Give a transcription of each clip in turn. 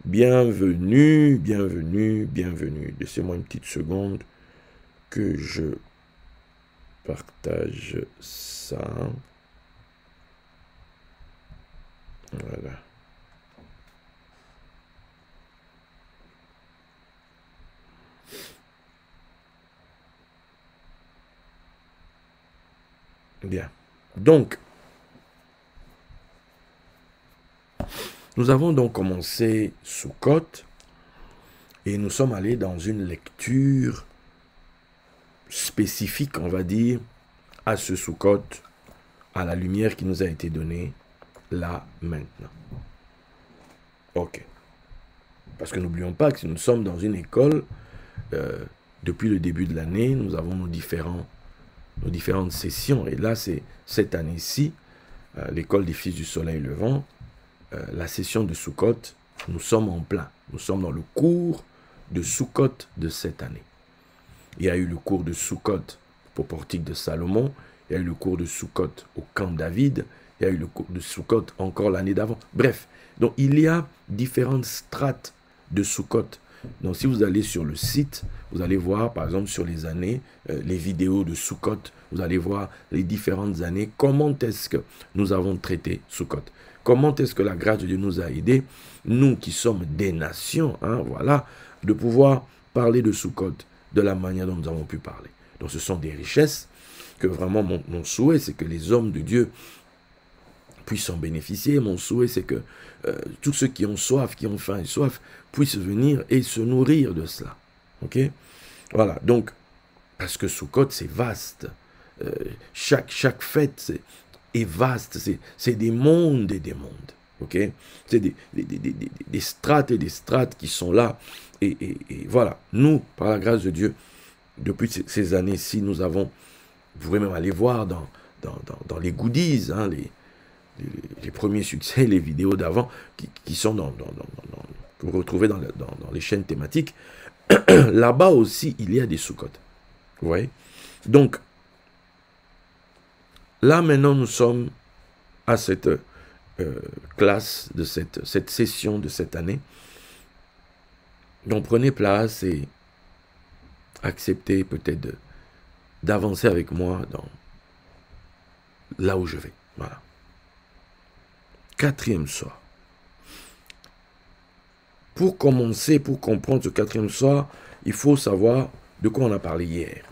Bienvenue, bienvenue, bienvenue. Laissez-moi une petite seconde que je partage ça. Voilà. Bien. Donc, nous avons donc commencé Sukkot et nous sommes allés dans une lecture spécifique, on va dire, à ce Sukkot, à la lumière qui nous a été donnée là, maintenant. Ok. Parce que n'oublions pas que nous sommes dans une école, depuis le début de l'année, nous avons nos différentes sessions. Et là, c'est cette année-ci, l'école des Fils du Soleil Levant, la session de Sukkot, nous sommes en plein. Nous sommes dans le cours de Sukkot de cette année. Il y a eu le cours de Sukkot au portique de Salomon, il y a eu le cours de Sukkot au camp David, il y a eu le cours de Sukkot encore l'année d'avant. Bref, donc il y a différentes strates de Sukkot. Donc si vous allez sur le site, vous allez voir par exemple sur les années, les vidéos de Sukkot, vous allez voir les différentes années, comment est-ce que nous avons traité Sukkot. Comment est-ce que la grâce de Dieu nous a aidés, nous qui sommes des nations, hein, voilà, de pouvoir parler de Sukkot de la manière dont nous avons pu parler. Donc ce sont des richesses que vraiment mon souhait, c'est que les hommes de Dieu puissent en bénéficier. Mon souhait, c'est que tous ceux qui ont soif, qui ont faim et soif, puissent venir et se nourrir de cela. Ok? Voilà, donc, parce que Sukkot, c'est vaste. Chaque fête est vaste. C'est des mondes et des mondes. Ok? C'est des strates et des strates qui sont là. Et voilà, nous, par la grâce de Dieu, depuis ces années-ci, nous avons, vous pouvez même aller voir dans les goodies, hein, les premiers succès, les vidéos d'avant, qui sont que vous retrouvez dans les chaînes thématiques. Là-bas aussi, il y a des Sukkot. Vous voyez? Donc, là maintenant, nous sommes à cette classe, de cette session de cette année. Donc, prenez place et acceptez peut-être d'avancer avec moi là où je vais. Voilà. 4e soir. Pour commencer, pour comprendre ce 4e soir, il faut savoir de quoi on a parlé hier.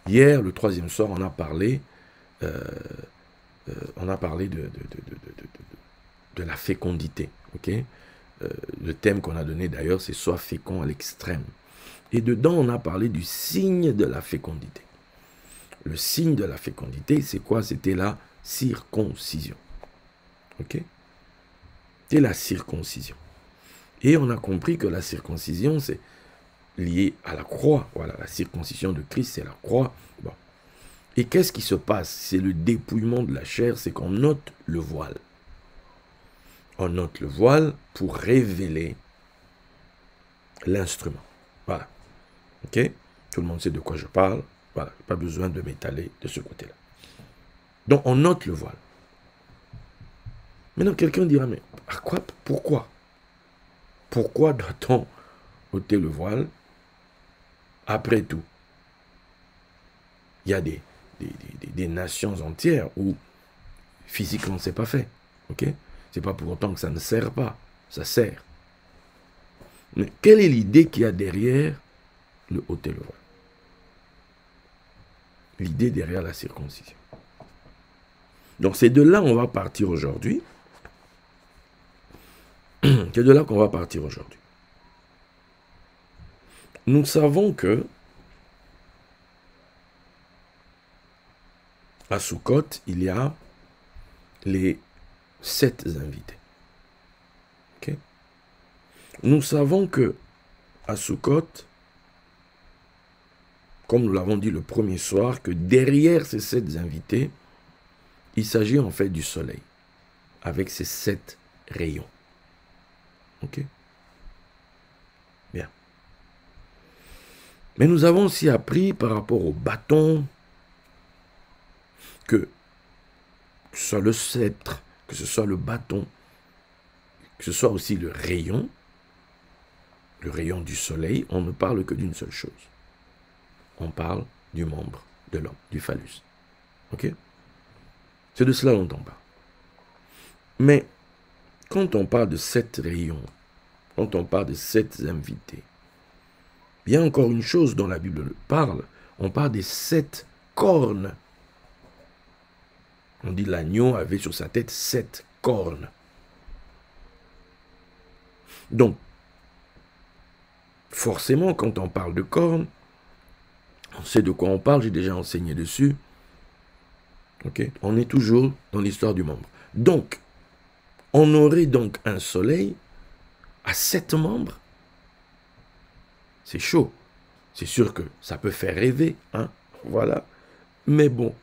Hier, le 3e soir, on a parlé de la fécondité. Okay? Le thème qu'on a donné d'ailleurs, c'est « Sois fécond à l'extrême ». Et dedans, on a parlé du signe de la fécondité. Le signe de la fécondité, c'est quoi? C'était la circoncision. Ok? C'est la circoncision. Et on a compris que la circoncision, c'est lié à la croix. Voilà, la circoncision de Christ, c'est la croix. Bon. Et qu'est-ce qui se passe? C'est le dépouillement de la chair, c'est qu'on ôte le voile. On ôte le voile pour révéler l'instrument. Voilà. Ok? Tout le monde sait de quoi je parle. Voilà, pas besoin de m'étaler de ce côté-là. Donc, on ôte le voile. Maintenant, quelqu'un dira, mais à quoi? Pourquoi? Pourquoi doit-on ôter le voile? Après tout, il y a des nations entières où physiquement, ce n'est pas fait. Ok? Ce n'est pas pour autant que ça ne sert pas. Ça sert. Mais quelle est l'idée qu'il y a derrière le ôter le voile? L'idée derrière la circoncision. Donc, c'est de là qu'on va partir aujourd'hui. C'est de là qu'on va partir aujourd'hui. Nous savons que à Sukkot, il y a les 7 invités. Okay? Nous savons que à Sukkot, comme nous l'avons dit le premier soir, que derrière ces 7 invités, il s'agit en fait du soleil, avec ses 7 rayons. Ok? Bien. Mais nous avons aussi appris par rapport au bâton que ce soit le sceptre, que ce soit le bâton, que ce soit aussi le rayon du soleil, on ne parle que d'une seule chose. On parle du membre de l'homme, du phallus. Ok? C'est de cela dont on parle. Mais quand on parle de 7 rayons, quand on parle de 7 invités, il y a encore une chose dont la Bible parle. On parle des 7 cornes. On dit l'agneau avait sur sa tête 7 cornes. Donc, forcément, quand on parle de cornes, on sait de quoi on parle, j'ai déjà enseigné dessus. Okay? On est toujours dans l'histoire du membre. Donc, on aurait donc un soleil à 7 membres. C'est chaud. C'est sûr que ça peut faire rêver, hein? Voilà. Mais bon,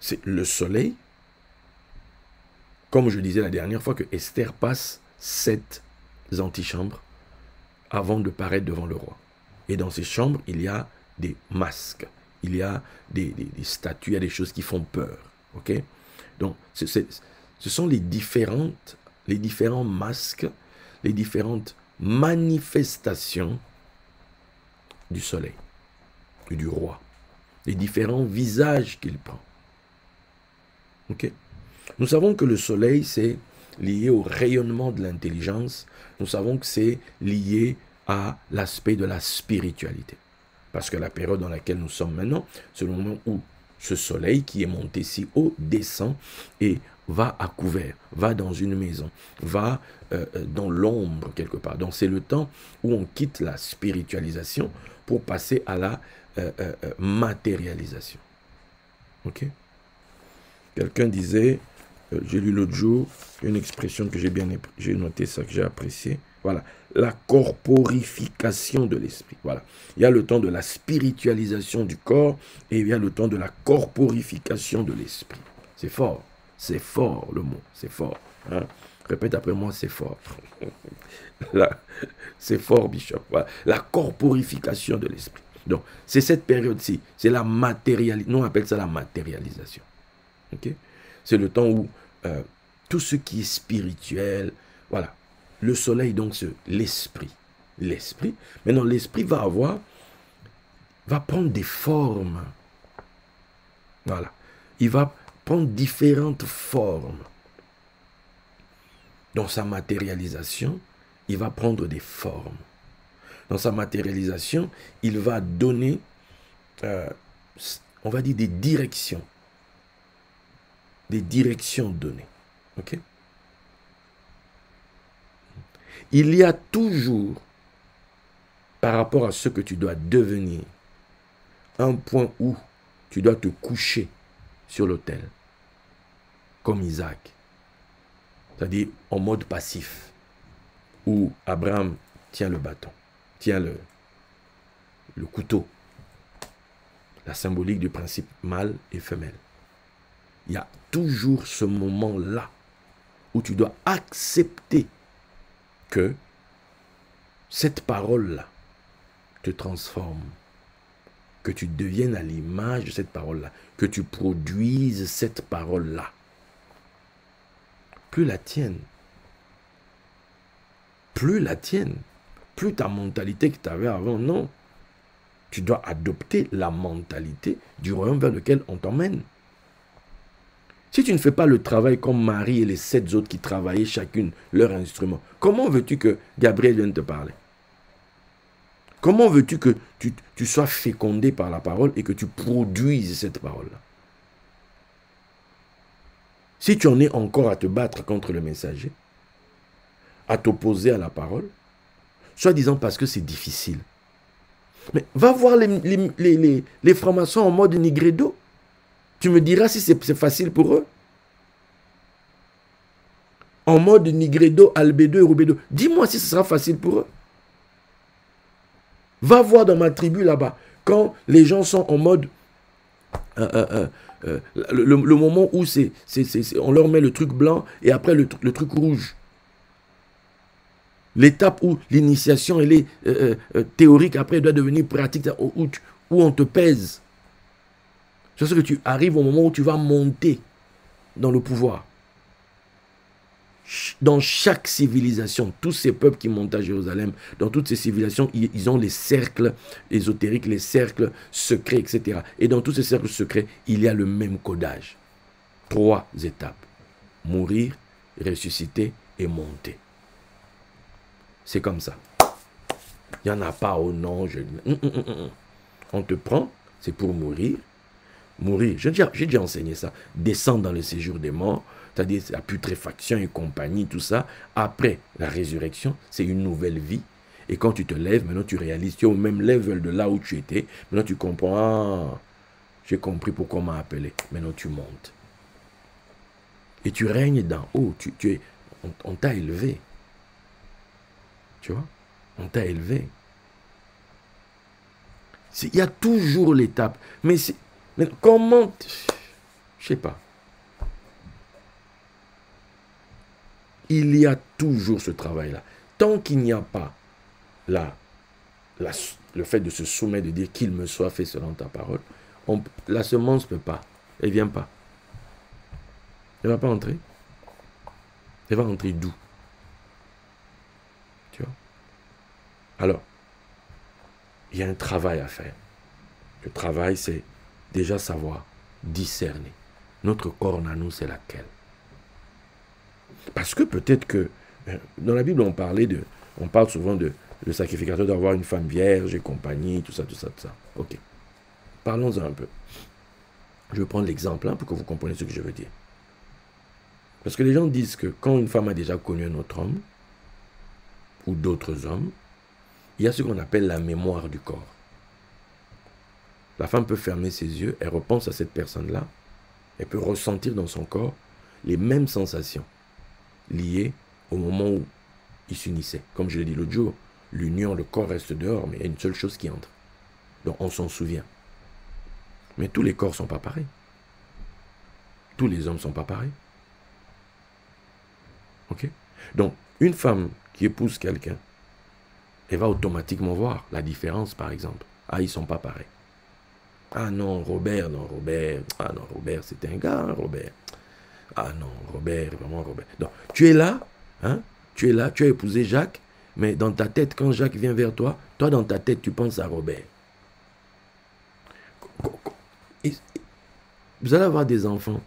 c'est le soleil, comme je disais la dernière fois, que Esther passe 7 antichambres avant de paraître devant le roi. Et dans ces chambres, il y a des masques, il y a des statues, il y a des choses qui font peur. Ok? Donc, ce sont les différents masques, les différentes manifestations du soleil et du roi, les différents visages qu'il prend. Ok? Nous savons que le soleil, c'est lié au rayonnement de l'intelligence. Nous savons que c'est lié à l'aspect de la spiritualité. Parce que la période dans laquelle nous sommes maintenant, c'est le moment où ce soleil qui est monté si haut descend et va à couvert, va dans une maison, va dans l'ombre quelque part. Donc c'est le temps où on quitte la spiritualisation pour passer à la matérialisation. Ok? Quelqu'un disait, j'ai lu l'autre jour, une expression que j'ai noté ça, que j'ai apprécié. Voilà, la corporification de l'esprit. Voilà, il y a le temps de la spiritualisation du corps et il y a le temps de la corporification de l'esprit. C'est fort le mot, c'est fort. Hein? Répète après moi, c'est fort. C'est fort, Bishop. Voilà. La corporification de l'esprit. Donc, c'est cette période-ci, c'est la matérialisation. Nous, on appelle ça la matérialisation. Okay? C'est le temps où tout ce qui est spirituel, voilà, le soleil, donc, c'est l'esprit. L'esprit. Maintenant, l'esprit va prendre des formes. Voilà. Il va prendre différentes formes. Dans sa matérialisation, il va prendre des formes. Dans sa matérialisation, il va donner, on va dire, des directions. Des directions données. Ok? Il y a toujours, par rapport à ce que tu dois devenir, un point où tu dois te coucher sur l'autel, comme Isaac. C'est-à-dire en mode passif, où Abraham tient le bâton, tient le couteau, la symbolique du principe mâle et femelle. Il y a toujours ce moment-là où tu dois accepter que cette parole-là te transforme, que tu deviennes à l'image de cette parole-là, que tu produises cette parole-là. Plus la tienne, plus ta mentalité que tu avais avant, non. Tu dois adopter la mentalité du royaume vers lequel on t'emmène. Si tu ne fais pas le travail comme Marie et les 7 autres qui travaillaient chacune leur instrument, comment veux-tu que Gabriel vienne te parler? Comment veux-tu que tu sois fécondé par la parole et que tu produises cette parole-là? Si tu en es encore à te battre contre le messager, à t'opposer à la parole, soi-disant parce que c'est difficile. Mais va voir les francs-maçons en mode Nigredo. Tu me diras si c'est facile pour eux. En mode Nigredo, Albedo et Rubedo. Dis-moi si ce sera facile pour eux. Va voir dans ma tribu là-bas, quand les gens sont en mode... le moment où on leur met le truc blanc et après le truc rouge. L'étape où l'initiation elle est théorique, après elle doit devenir pratique, où on te pèse. C'est ce que tu arrives au moment où tu vas monter dans le pouvoir. Dans chaque civilisation, tous ces peuples qui montent à Jérusalem, dans toutes ces civilisations, ils ont les cercles ésotériques, les cercles secrets, etc. Et dans tous ces cercles secrets, il y a le même codage. 3 étapes. Mourir, ressusciter et monter. C'est comme ça. Il n'y en a pas au nom. On te prend, c'est pour mourir. Mourir, j'ai déjà enseigné ça. Descendre dans le séjour des morts, c'est-à-dire la putréfaction et compagnie, tout ça. Après la résurrection, c'est une nouvelle vie. Et quand tu te lèves, maintenant tu réalises, tu es au même level de là où tu étais. Maintenant tu comprends, ah, j'ai compris pourquoi on m'a appelé. Maintenant tu montes. Et tu règnes d'en haut. On t'a élevé. Tu vois? On t'a élevé. Il y a toujours l'étape. Mais comment... Je sais pas. Il y a toujours ce travail-là. Tant qu'il n'y a pas le fait de se soumettre, de dire qu'il me soit fait selon ta parole, la semence ne peut pas. Elle ne vient pas. Elle ne va pas entrer. Elle va entrer d'où? Tu vois? Alors, il y a un travail à faire. Le travail, c'est déjà savoir discerner. Notre corne à nous, c'est laquelle? Parce que peut-être que, dans la Bible, on parle souvent de le sacrificateur d'avoir une femme vierge et compagnie, tout ça. Ok. Parlons-en un peu. Je vais prendre l'exemple pour que vous compreniez ce que je veux dire. Parce que les gens disent que quand une femme a déjà connu un autre homme, ou d'autres hommes, il y a ce qu'on appelle la mémoire du corps. La femme peut fermer ses yeux, elle repense à cette personne-là, elle peut ressentir dans son corps les mêmes sensations liées au moment où ils s'unissaient. Comme je l'ai dit l'autre jour, l'union, le corps reste dehors, mais il y a une seule chose qui entre. Donc on s'en souvient. Mais tous les corps ne sont pas pareils. Tous les hommes ne sont pas pareils. Ok? Donc, une femme qui épouse quelqu'un, elle va automatiquement voir la différence, par exemple. Ah, ils ne sont pas pareils. Ah non, Robert, Ah non, Robert, c'est un gars, Robert. Ah non, Robert, vraiment Robert. Donc, tu es là, tu as épousé Jacques, mais dans ta tête, quand Jacques vient vers toi, toi, dans ta tête, tu penses à Robert. Vous allez avoir des enfants.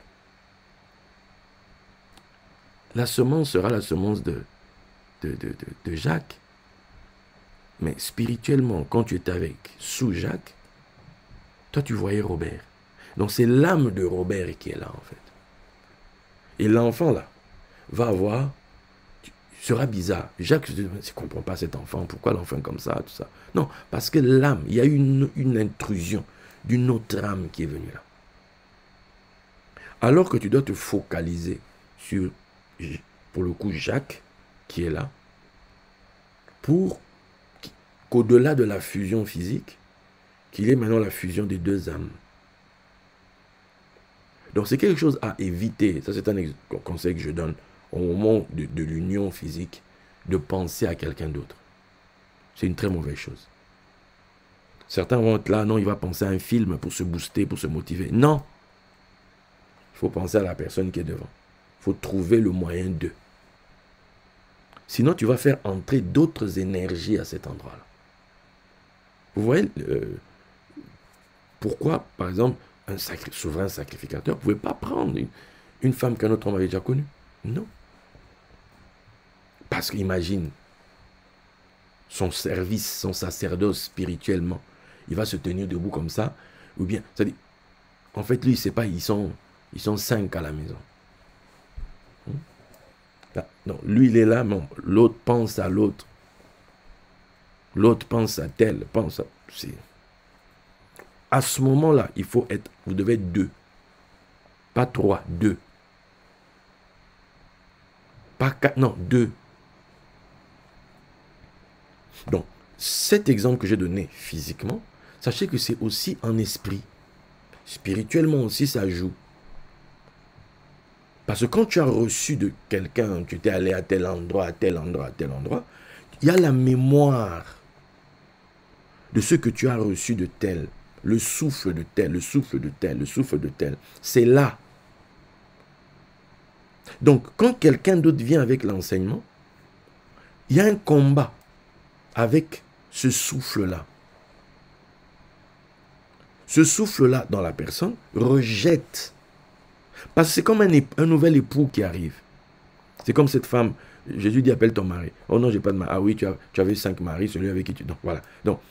La semence sera la semence de Jacques. Mais spirituellement, quand tu étais sous Jacques, toi, tu voyais Robert. Donc, c'est l'âme de Robert qui est là, en fait. Et l'enfant, là, va avoir... sera bizarre. Jacques ne comprend pas cet enfant. Pourquoi l'enfant est comme ça, tout ça? Non, parce que l'âme, il y a une intrusion d'une autre âme qui est venue là. Alors que tu dois te focaliser sur, pour le coup, Jacques, qui est là, pour qu'au-delà de la fusion physique, qu'il y ait maintenant la fusion des deux âmes. Donc c'est quelque chose à éviter. Ça, c'est un conseil que je donne au moment de l'union physique, de penser à quelqu'un d'autre. C'est une très mauvaise chose. Certains vont être là, non, il va penser à un film pour se booster, pour se motiver. Non. Il faut penser à la personne qui est devant. Il faut trouver le moyen d'eux. Sinon, tu vas faire entrer d'autres énergies à cet endroit-là. Vous voyez, pourquoi, par exemple, un souverain sacrificateur ne pouvait pas prendre une femme qu'un autre homme avait déjà connue? Non. Parce qu'imagine, son service, son sacerdoce spirituellement, il va se tenir debout comme ça, ou bien, c'est-à-dire, en fait, lui, il ne sait pas, ils sont 5 à la maison. Non, lui, il est là, mais l'autre pense à l'autre. L'autre pense à tel, pense à... À ce moment-là, il faut être... Vous devez être 2. Pas 3, 2. Pas 4, non, 2. Donc, cet exemple que j'ai donné physiquement, sachez que c'est aussi en esprit. Spirituellement aussi, ça joue. Parce que quand tu as reçu de quelqu'un, tu t'es allé à tel endroit, à tel endroit, à tel endroit, il y a la mémoire de ce que tu as reçu de tel, le souffle de tel, le souffle de tel, le souffle de tel. C'est là. Donc, quand quelqu'un d'autre vient avec l'enseignement, il y a un combat avec ce souffle-là. Ce souffle-là dans la personne rejette. Parce que c'est comme un nouvel époux qui arrive. C'est comme cette femme. Jésus dit, appelle ton mari. Oh non, j'ai pas de mari. Ah oui, tu avais 5 maris, celui avec qui tu... Donc voilà. Donc,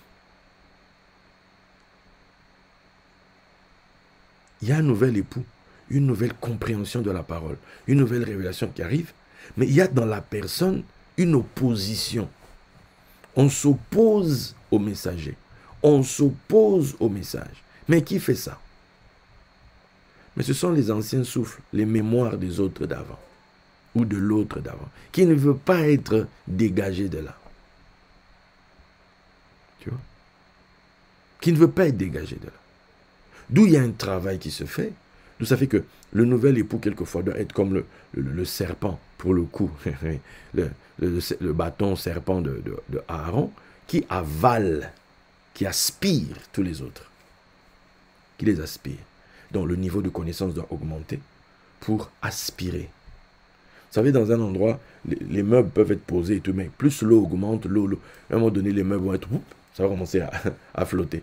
il y a un nouvel époux, une nouvelle compréhension de la parole, une nouvelle révélation qui arrive. Mais il y a dans la personne une opposition. On s'oppose au messager. On s'oppose au message. Mais qui fait ça? Mais ce sont les anciens souffles, les mémoires des autres d'avant, ou de l'autre d'avant, qui ne veut pas être dégagé de là. Tu vois? Qui ne veut pas être dégagé de là. D'où il y a un travail qui se fait. D'où ça fait que le nouvel époux, quelquefois, doit être comme le serpent, pour le coup, le bâton serpent de Aaron, qui avale, qui aspire tous les autres. Qui les aspire. Donc le niveau de connaissance doit augmenter pour aspirer. Vous savez, dans un endroit, les meubles peuvent être posés et tout, mais plus l'eau augmente, à un moment donné, les meubles vont être, ça va commencer à flotter.